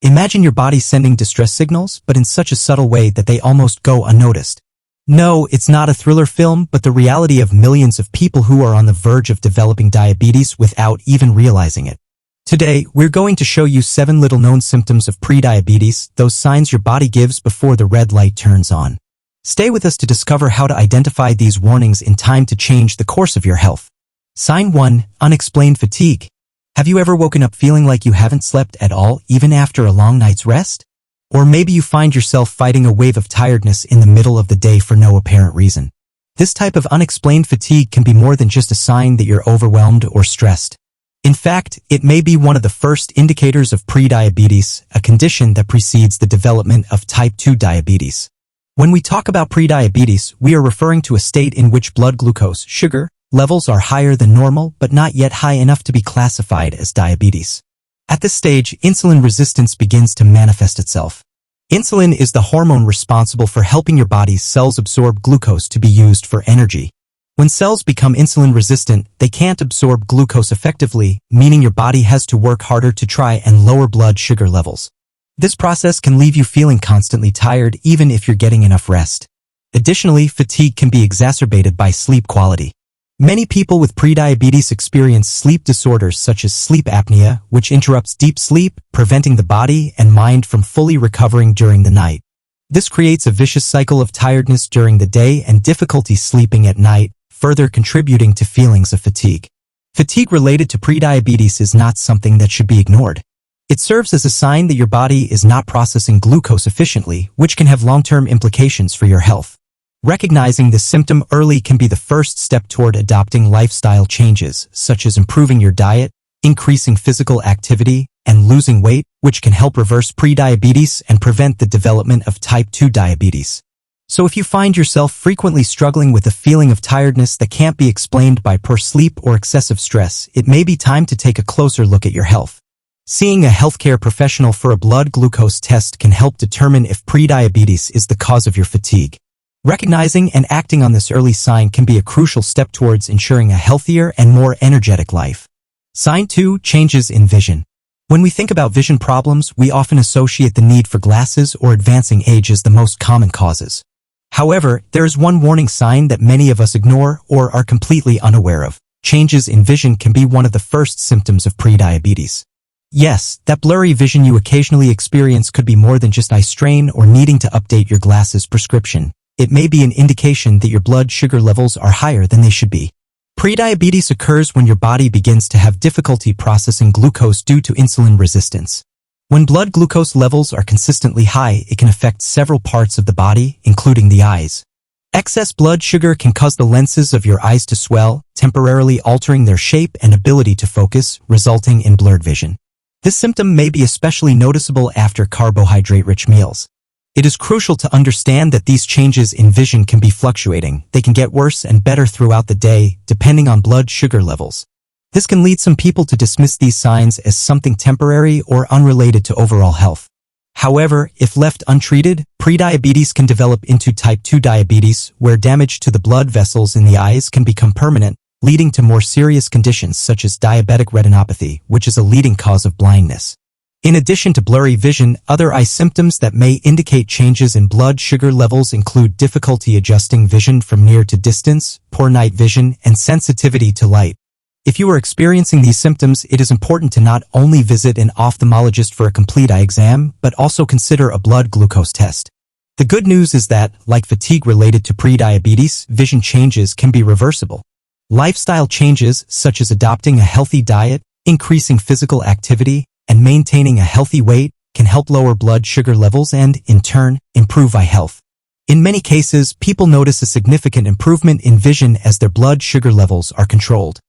Imagine your body sending distress signals, but in such a subtle way that they almost go unnoticed. No, it's not a thriller film, but the reality of millions of people who are on the verge of developing diabetes without even realizing it. Today, we're going to show you 7 little-known symptoms of prediabetes, those signs your body gives before the red light turns on. Stay with us to discover how to identify these warnings in time to change the course of your health. Sign 1. Unexplained fatigue. Have you ever woken up feeling like you haven't slept at all, even after a long night's rest? Or maybe you find yourself fighting a wave of tiredness in the middle of the day for no apparent reason. This type of unexplained fatigue can be more than just a sign that you're overwhelmed or stressed. In fact, it may be one of the first indicators of prediabetes, a condition that precedes the development of type 2 diabetes. When we talk about prediabetes, we are referring to a state in which blood glucose, sugar, levels are higher than normal but not yet high enough to be classified as diabetes. At this stage, insulin resistance begins to manifest itself. Insulin is the hormone responsible for helping your body's cells absorb glucose to be used for energy. When cells become insulin resistant, they can't absorb glucose effectively, meaning your body has to work harder to try and lower blood sugar levels. This process can leave you feeling constantly tired even if you're getting enough rest. Additionally, fatigue can be exacerbated by sleep quality. Many people with prediabetes experience sleep disorders such as sleep apnea, which interrupts deep sleep, preventing the body and mind from fully recovering during the night. This creates a vicious cycle of tiredness during the day and difficulty sleeping at night, further contributing to feelings of fatigue. Fatigue related to prediabetes is not something that should be ignored. It serves as a sign that your body is not processing glucose efficiently, which can have long-term implications for your health. Recognizing this symptom early can be the first step toward adopting lifestyle changes, such as improving your diet, increasing physical activity, and losing weight, which can help reverse prediabetes and prevent the development of type 2 diabetes. So if you find yourself frequently struggling with a feeling of tiredness that can't be explained by poor sleep or excessive stress, it may be time to take a closer look at your health. Seeing a healthcare professional for a blood glucose test can help determine if prediabetes is the cause of your fatigue. Recognizing and acting on this early sign can be a crucial step towards ensuring a healthier and more energetic life. Sign 2. Changes in vision. When we think about vision problems, we often associate the need for glasses or advancing age as the most common causes. However, there is one warning sign that many of us ignore or are completely unaware of. Changes in vision can be one of the first symptoms of prediabetes. Yes, that blurry vision you occasionally experience could be more than just eye strain or needing to update your glasses prescription. It may be an indication that your blood sugar levels are higher than they should be. Prediabetes occurs when your body begins to have difficulty processing glucose due to insulin resistance. When blood glucose levels are consistently high, it can affect several parts of the body, including the eyes. Excess blood sugar can cause the lenses of your eyes to swell, temporarily altering their shape and ability to focus, resulting in blurred vision. This symptom may be especially noticeable after carbohydrate-rich meals. It is crucial to understand that these changes in vision can be fluctuating. They can get worse and better throughout the day, depending on blood sugar levels. This can lead some people to dismiss these signs as something temporary or unrelated to overall health. However, if left untreated, prediabetes can develop into type 2 diabetes, where damage to the blood vessels in the eyes can become permanent, leading to more serious conditions such as diabetic retinopathy, which is a leading cause of blindness. In addition to blurry vision, other eye symptoms that may indicate changes in blood sugar levels include difficulty adjusting vision from near to distance, poor night vision, and sensitivity to light. If you are experiencing these symptoms, it is important to not only visit an ophthalmologist for a complete eye exam, but also consider a blood glucose test. The good news is that, like fatigue related to prediabetes, vision changes can be reversible. Lifestyle changes, such as adopting a healthy diet, increasing physical activity, and maintaining a healthy weight, can help lower blood sugar levels and, in turn, improve eye health. In many cases, people notice a significant improvement in vision as their blood sugar levels are controlled.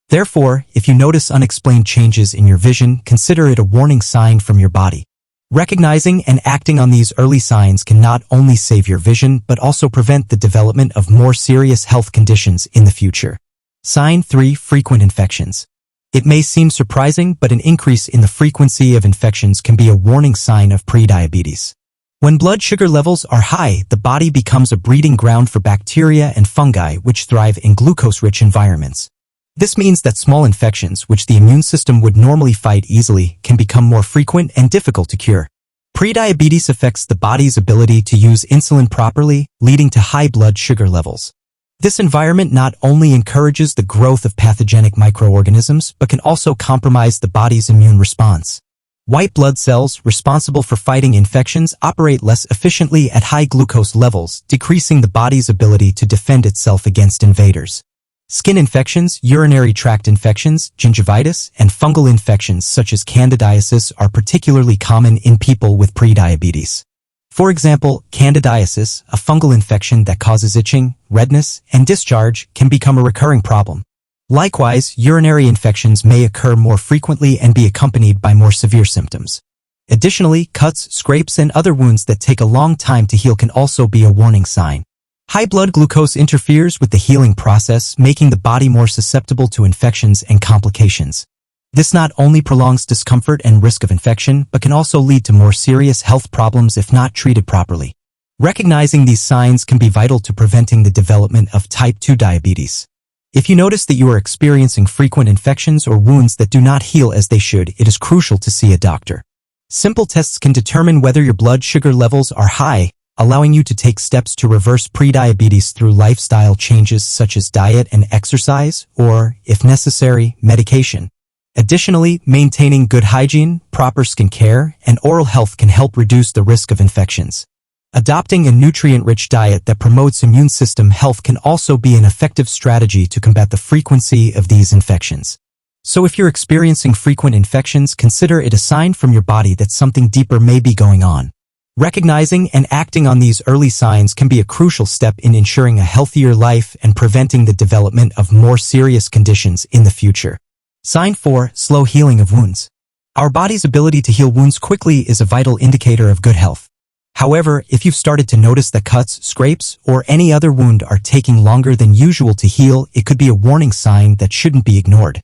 Therefore, if you notice unexplained changes in your vision, consider it a warning sign from your body. Recognizing and acting on these early signs can not only save your vision but also prevent the development of more serious health conditions in the future. Sign 3. Frequent infections. It may seem surprising, but an increase in the frequency of infections can be a warning sign of prediabetes. When blood sugar levels are high, the body becomes a breeding ground for bacteria and fungi which thrive in glucose-rich environments. This means that small infections, which the immune system would normally fight easily, can become more frequent and difficult to cure. Prediabetes affects the body's ability to use insulin properly, leading to high blood sugar levels. This environment not only encourages the growth of pathogenic microorganisms, but can also compromise the body's immune response. White blood cells, responsible for fighting infections, operate less efficiently at high glucose levels, decreasing the body's ability to defend itself against invaders. Skin infections, urinary tract infections, gingivitis, and fungal infections such as candidiasis are particularly common in people with prediabetes. For example, candidiasis, a fungal infection that causes itching, redness, and discharge, can become a recurring problem. Likewise, urinary infections may occur more frequently and be accompanied by more severe symptoms. Additionally, cuts, scrapes, and other wounds that take a long time to heal can also be a warning sign. High blood glucose interferes with the healing process, making the body more susceptible to infections and complications. This not only prolongs discomfort and risk of infection, but can also lead to more serious health problems if not treated properly. Recognizing these signs can be vital to preventing the development of type 2 diabetes. If you notice that you are experiencing frequent infections or wounds that do not heal as they should, it is crucial to see a doctor. Simple tests can determine whether your blood sugar levels are high, allowing you to take steps to reverse prediabetes through lifestyle changes such as diet and exercise, or, if necessary, medication. Additionally, maintaining good hygiene, proper skin care, and oral health can help reduce the risk of infections. Adopting a nutrient-rich diet that promotes immune system health can also be an effective strategy to combat the frequency of these infections. So if you're experiencing frequent infections, consider it a sign from your body that something deeper may be going on. Recognizing and acting on these early signs can be a crucial step in ensuring a healthier life and preventing the development of more serious conditions in the future. Sign 4. Slow healing of wounds. Our body's ability to heal wounds quickly is a vital indicator of good health. However, if you've started to notice that cuts, scrapes, or any other wound are taking longer than usual to heal, it could be a warning sign that shouldn't be ignored.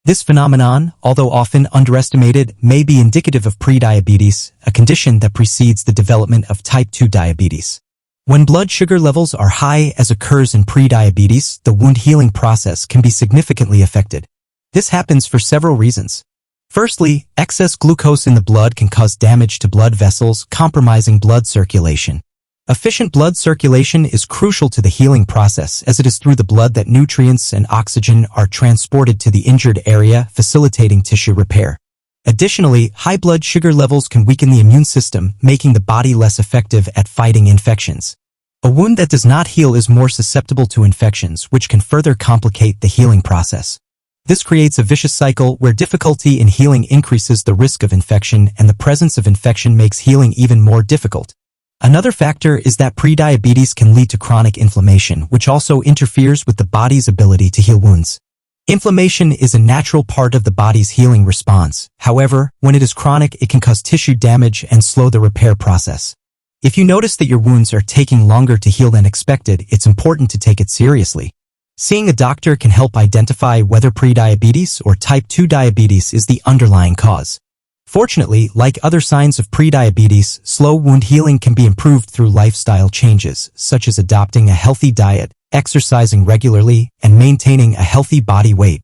This phenomenon, although often underestimated, may be indicative of prediabetes, a condition that precedes the development of type 2 diabetes. When blood sugar levels are high, as occurs in prediabetes, the wound healing process can be significantly affected. This happens for several reasons. Firstly, excess glucose in the blood can cause damage to blood vessels, compromising blood circulation. Efficient blood circulation is crucial to the healing process, as it is through the blood that nutrients and oxygen are transported to the injured area, facilitating tissue repair. Additionally, high blood sugar levels can weaken the immune system, making the body less effective at fighting infections. A wound that does not heal is more susceptible to infections, which can further complicate the healing process. This creates a vicious cycle where difficulty in healing increases the risk of infection, and the presence of infection makes healing even more difficult. Another factor is that prediabetes can lead to chronic inflammation, which also interferes with the body's ability to heal wounds. Inflammation is a natural part of the body's healing response. However, when it is chronic, it can cause tissue damage and slow the repair process. If you notice that your wounds are taking longer to heal than expected, it's important to take it seriously. Seeing a doctor can help identify whether prediabetes or type 2 diabetes is the underlying cause. Fortunately, like other signs of prediabetes, slow wound healing can be improved through lifestyle changes, such as adopting a healthy diet, exercising regularly, and maintaining a healthy body weight.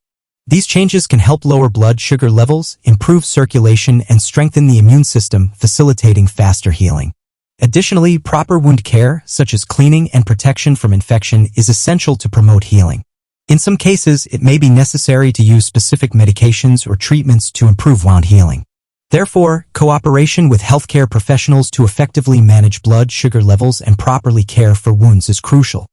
These changes can help lower blood sugar levels, improve circulation, and strengthen the immune system, facilitating faster healing. Additionally, proper wound care, such as cleaning and protection from infection, is essential to promote healing. In some cases, it may be necessary to use specific medications or treatments to improve wound healing. Therefore, cooperation with healthcare professionals to effectively manage blood sugar levels and properly care for wounds is crucial.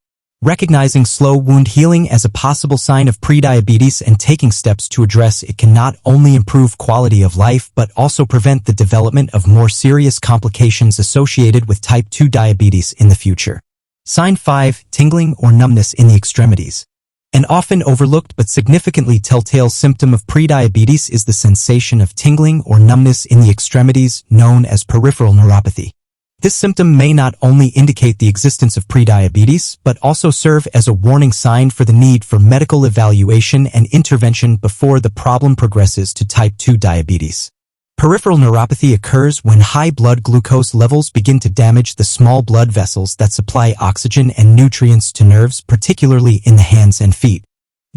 Recognizing slow wound healing as a possible sign of prediabetes and taking steps to address it can not only improve quality of life but also prevent the development of more serious complications associated with type 2 diabetes in the future. Sign 5. Tingling or numbness in the extremities. An often overlooked but significantly telltale symptom of prediabetes is the sensation of tingling or numbness in the extremities, known as peripheral neuropathy. This symptom may not only indicate the existence of prediabetes, but also serve as a warning sign for the need for medical evaluation and intervention before the problem progresses to type 2 diabetes. Peripheral neuropathy occurs when high blood glucose levels begin to damage the small blood vessels that supply oxygen and nutrients to nerves, particularly in the hands and feet.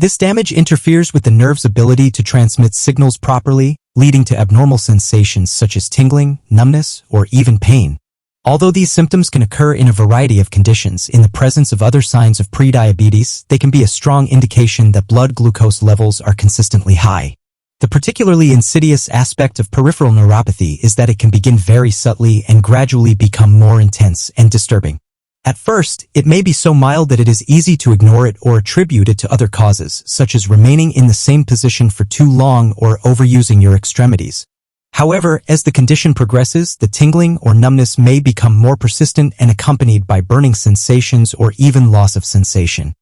This damage interferes with the nerve's ability to transmit signals properly, leading to abnormal sensations such as tingling, numbness, or even pain. Although these symptoms can occur in a variety of conditions, in the presence of other signs of prediabetes, they can be a strong indication that blood glucose levels are consistently high. The particularly insidious aspect of peripheral neuropathy is that it can begin very subtly and gradually become more intense and disturbing. At first, it may be so mild that it is easy to ignore it or attribute it to other causes, such as remaining in the same position for too long or overusing your extremities. However, as the condition progresses, the tingling or numbness may become more persistent and accompanied by burning sensations or even loss of sensation.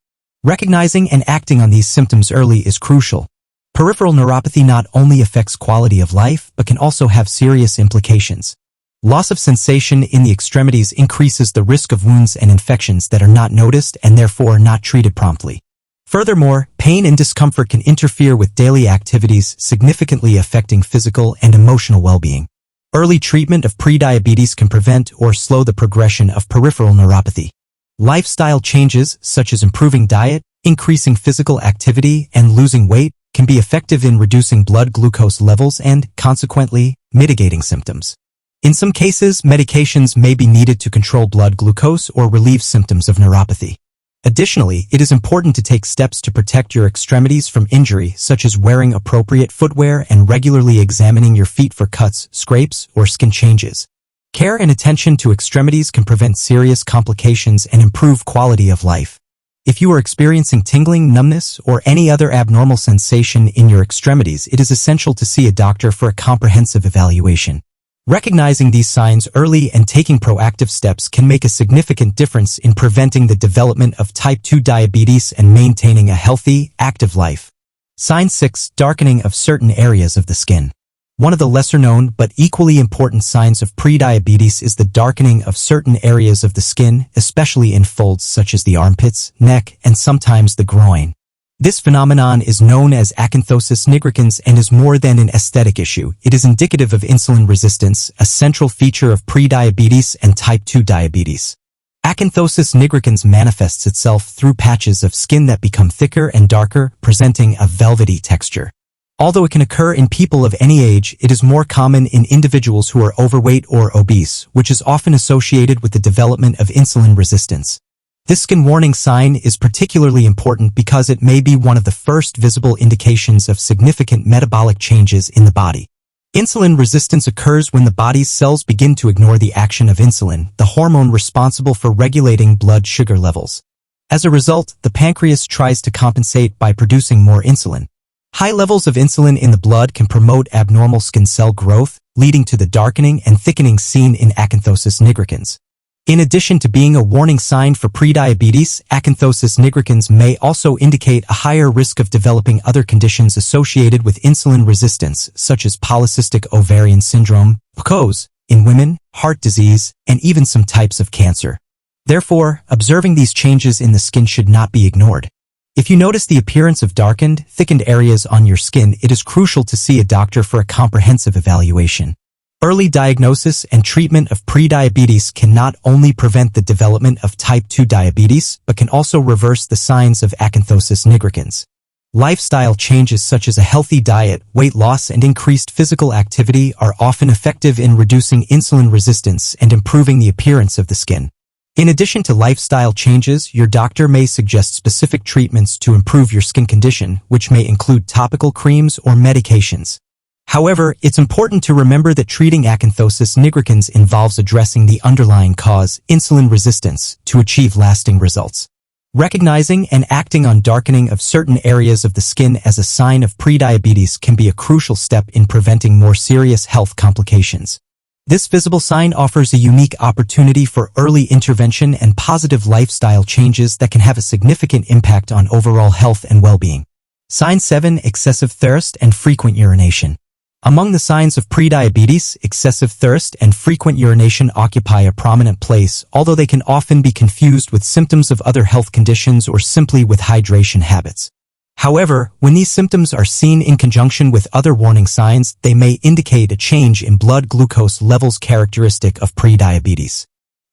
Recognizing and acting on these symptoms early is crucial. Peripheral neuropathy not only affects quality of life, but can also have serious implications. Loss of sensation in the extremities increases the risk of wounds and infections that are not noticed and therefore not treated promptly. Furthermore, pain and discomfort can interfere with daily activities, significantly affecting physical and emotional well-being. Early treatment of prediabetes can prevent or slow the progression of peripheral neuropathy. Lifestyle changes, such as improving diet, increasing physical activity, and losing weight, can be effective in reducing blood glucose levels and, consequently, mitigating symptoms. In some cases, medications may be needed to control blood glucose or relieve symptoms of neuropathy. Additionally, it is important to take steps to protect your extremities from injury, such as wearing appropriate footwear and regularly examining your feet for cuts, scrapes, or skin changes. Care and attention to extremities can prevent serious complications and improve quality of life. If you are experiencing tingling, numbness, or any other abnormal sensation in your extremities, it is essential to see a doctor for a comprehensive evaluation. Recognizing these signs early and taking proactive steps can make a significant difference in preventing the development of type 2 diabetes and maintaining a healthy, active life. Sign 6. Darkening of certain areas of the skin. One of the lesser-known but equally important signs of prediabetes is the darkening of certain areas of the skin, especially in folds such as the armpits, neck, and sometimes the groin. This phenomenon is known as acanthosis nigricans and is more than an aesthetic issue. It is indicative of insulin resistance, a central feature of prediabetes and type 2 diabetes. Acanthosis nigricans manifests itself through patches of skin that become thicker and darker, presenting a velvety texture. Although it can occur in people of any age, it is more common in individuals who are overweight or obese, which is often associated with the development of insulin resistance. This skin warning sign is particularly important because it may be one of the first visible indications of significant metabolic changes in the body. Insulin resistance occurs when the body's cells begin to ignore the action of insulin, the hormone responsible for regulating blood sugar levels. As a result, the pancreas tries to compensate by producing more insulin. High levels of insulin in the blood can promote abnormal skin cell growth, leading to the darkening and thickening seen in acanthosis nigricans. In addition to being a warning sign for prediabetes, acanthosis nigricans may also indicate a higher risk of developing other conditions associated with insulin resistance, such as polycystic ovarian syndrome, PCOS, in women, heart disease, and even some types of cancer. Therefore, observing these changes in the skin should not be ignored. If you notice the appearance of darkened, thickened areas on your skin, it is crucial to see a doctor for a comprehensive evaluation. Early diagnosis and treatment of prediabetes can not only prevent the development of type 2 diabetes, but can also reverse the signs of acanthosis nigricans. Lifestyle changes such as a healthy diet, weight loss, and increased physical activity are often effective in reducing insulin resistance and improving the appearance of the skin. In addition to lifestyle changes, your doctor may suggest specific treatments to improve your skin condition, which may include topical creams or medications. However, it's important to remember that treating acanthosis nigricans involves addressing the underlying cause, insulin resistance, to achieve lasting results. Recognizing and acting on darkening of certain areas of the skin as a sign of prediabetes can be a crucial step in preventing more serious health complications. This visible sign offers a unique opportunity for early intervention and positive lifestyle changes that can have a significant impact on overall health and well-being. Sign 7. Excessive thirst and frequent urination. Among the signs of prediabetes, excessive thirst and frequent urination occupy a prominent place, although they can often be confused with symptoms of other health conditions or simply with hydration habits. However, when these symptoms are seen in conjunction with other warning signs, they may indicate a change in blood glucose levels characteristic of prediabetes.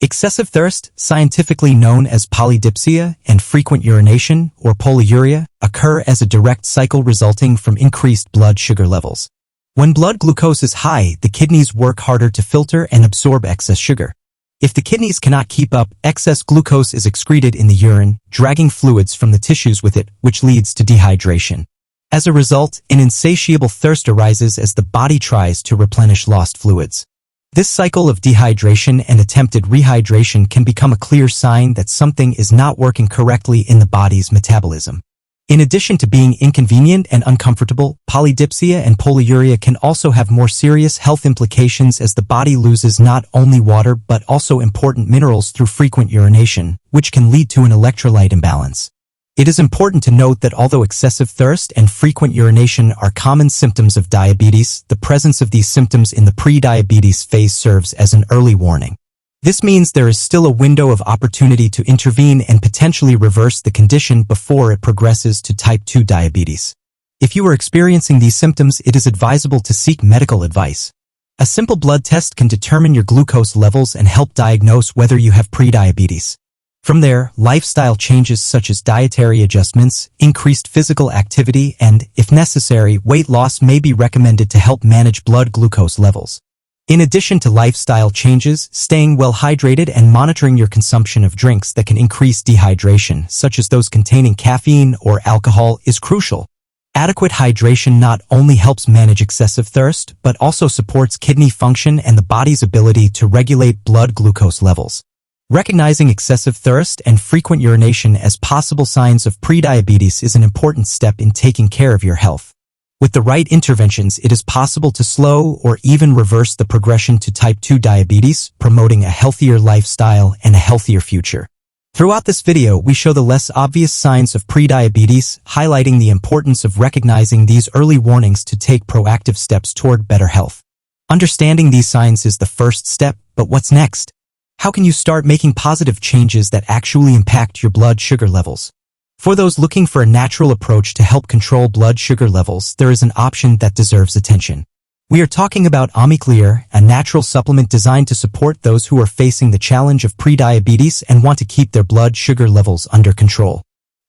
Excessive thirst, scientifically known as polydipsia, and frequent urination, or polyuria, occur as a direct cycle resulting from increased blood sugar levels. When blood glucose is high, the kidneys work harder to filter and absorb excess sugar. If the kidneys cannot keep up, excess glucose is excreted in the urine, dragging fluids from the tissues with it, which leads to dehydration. As a result, an insatiable thirst arises as the body tries to replenish lost fluids. This cycle of dehydration and attempted rehydration can become a clear sign that something is not working correctly in the body's metabolism. In addition to being inconvenient and uncomfortable, polydipsia and polyuria can also have more serious health implications as the body loses not only water but also important minerals through frequent urination, which can lead to an electrolyte imbalance. It is important to note that although excessive thirst and frequent urination are common symptoms of diabetes, the presence of these symptoms in the pre-diabetes phase serves as an early warning. This means there is still a window of opportunity to intervene and potentially reverse the condition before it progresses to type 2 diabetes. If you are experiencing these symptoms, it is advisable to seek medical advice. A simple blood test can determine your glucose levels and help diagnose whether you have pre-diabetes. From there, lifestyle changes such as dietary adjustments, increased physical activity, and, if necessary, weight loss may be recommended to help manage blood glucose levels. In addition to lifestyle changes, staying well hydrated and monitoring your consumption of drinks that can increase dehydration, such as those containing caffeine or alcohol, is crucial. Adequate hydration not only helps manage excessive thirst, but also supports kidney function and the body's ability to regulate blood glucose levels. Recognizing excessive thirst and frequent urination as possible signs of prediabetes is an important step in taking care of your health. With the right interventions, it is possible to slow or even reverse the progression to type 2 diabetes, promoting a healthier lifestyle and a healthier future. Throughout this video, we show the less obvious signs of prediabetes, highlighting the importance of recognizing these early warnings to take proactive steps toward better health. Understanding these signs is the first step, but what's next? How can you start making positive changes that actually impact your blood sugar levels? For those looking for a natural approach to help control blood sugar levels, there is an option that deserves attention. We are talking about Omiclear, a natural supplement designed to support those who are facing the challenge of prediabetes and want to keep their blood sugar levels under control.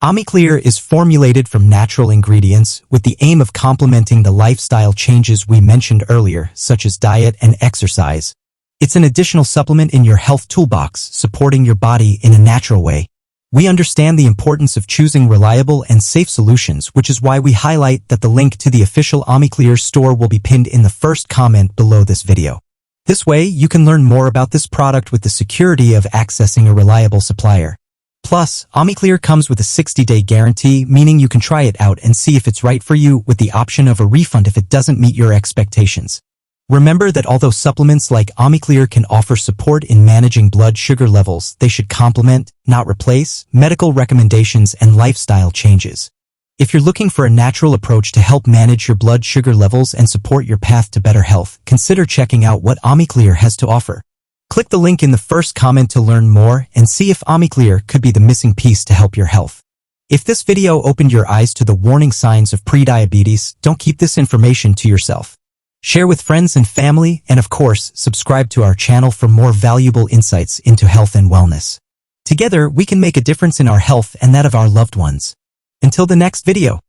Omiclear is formulated from natural ingredients with the aim of complementing the lifestyle changes we mentioned earlier, such as diet and exercise. It's an additional supplement in your health toolbox, supporting your body in a natural way. We understand the importance of choosing reliable and safe solutions, which is why we highlight that the link to the official Omiclear store will be pinned in the first comment below this video. This way, you can learn more about this product with the security of accessing a reliable supplier. Plus, Omiclear comes with a 60-day guarantee, meaning you can try it out and see if it's right for you, with the option of a refund if it doesn't meet your expectations. Remember that although supplements like Omiclear can offer support in managing blood sugar levels, they should complement, not replace, medical recommendations and lifestyle changes. If you're looking for a natural approach to help manage your blood sugar levels and support your path to better health, consider checking out what Omiclear has to offer. Click the link in the first comment to learn more and see if Omiclear could be the missing piece to help your health. If this video opened your eyes to the warning signs of prediabetes, don't keep this information to yourself. Share with friends and family, and of course, subscribe to our channel for more valuable insights into health and wellness. Together, we can make a difference in our health and that of our loved ones. Until the next video.